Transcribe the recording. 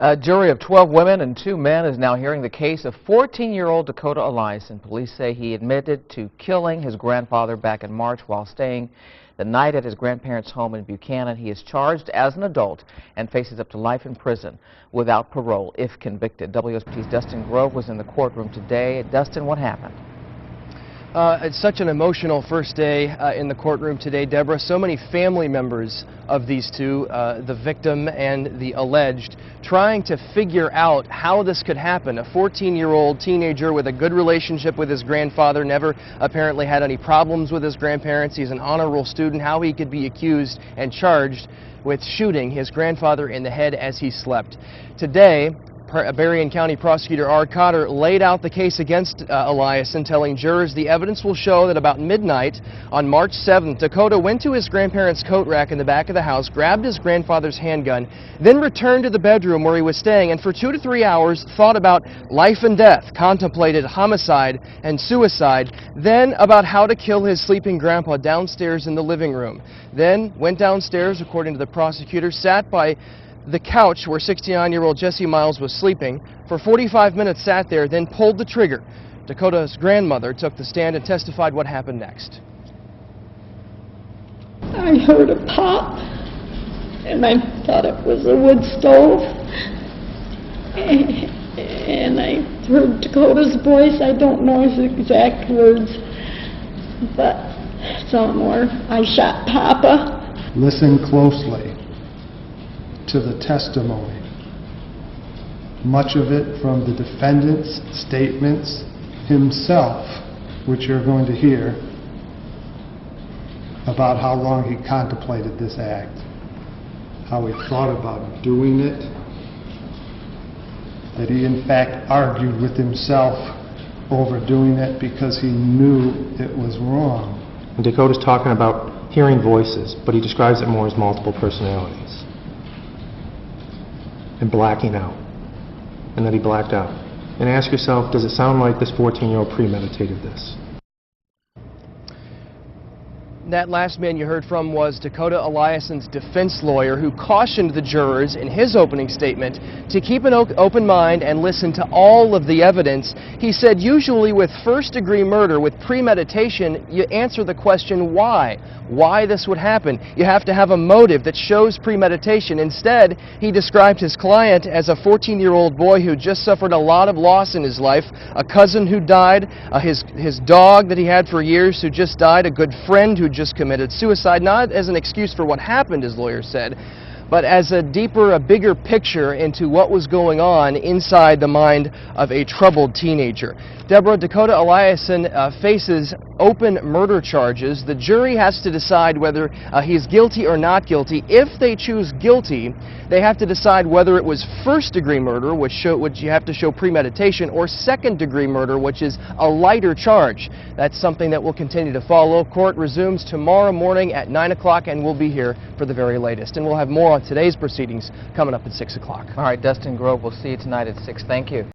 A jury of 12 women and 2 men is now hearing the case of 14-year-old Dakota Eliason. Police say he admitted to killing his grandfather back in March while staying the night at his grandparents' home in Buchanan. He is charged as an adult and faces up to life in prison without parole if convicted. WSBT's Dustin Grove was in the courtroom today. Dustin, what happened? It's such an emotional first day in the courtroom today, Deborah. So many family members of these two, the victim and the alleged, trying to figure out how this could happen. A 14-year-old teenager with a good relationship with his grandfather, never apparently had any problems with his grandparents. He's an honor roll student. How he could be accused and charged with shooting his grandfather in the head as he slept. Today, Berrien County Prosecutor Art Cotter laid out the case against Eliason, telling jurors the evidence will show that about midnight on March 7th, Dakota went to his grandparents' coat rack in the back of the house, grabbed his grandfather's handgun, then returned to the bedroom where he was staying, and for 2 to 3 hours thought about life and death, contemplated homicide and suicide, then about how to kill his sleeping grandpa downstairs in the living room. Then went downstairs, according to the prosecutor, sat by the couch where 69-year-old Jesse Miles was sleeping. For 45 minutes sat there, then pulled the trigger. Dakota's grandmother took the stand and testified what happened next. I heard a pop, and I thought it was a wood stove. And I heard Dakota's voice. I don't know his exact words, but somewhere, I shot Papa. Listen closely to the testimony, much of it from the defendant's statements himself, which you're going to hear, about how long he contemplated this act, how he thought about doing it, that he in fact argued with himself over doing it because he knew it was wrong. And Dakota's talking about hearing voices, but he describes it more as multiple personalities. And blacking out, and that he blacked out. And ask yourself, does it sound like this 14-year-old premeditated this? That last man you heard from was Dakota Eliason's defense lawyer, who cautioned the jurors in his opening statement to keep an open mind and listen to all of the evidence. He said usually with first-degree murder, with premeditation, you answer the question why this would happen. You have to have a motive that shows premeditation. Instead, he described his client as a 14-year-old boy who just suffered a lot of loss in his life, a cousin who died, his dog that he had for years who just died, a good friend who just committed suicide, not as an excuse for what happened, his lawyer said, but as a deeper, a bigger picture into what was going on inside the mind of a troubled teenager. Deborah, Dakota Eliason faces open murder charges. The jury has to decide whether he's guilty or not guilty. If they choose guilty, they have to decide whether it was first-degree murder, which you have to show premeditation, or second-degree murder, which is a lighter charge. That's something that will continue to follow. Court resumes tomorrow morning at 9 o'clock, and we'll be here for the very latest. And we'll have more on today's proceedings coming up at 6 o'clock. All right, Dustin Grove, we'll see you tonight at 6. Thank you.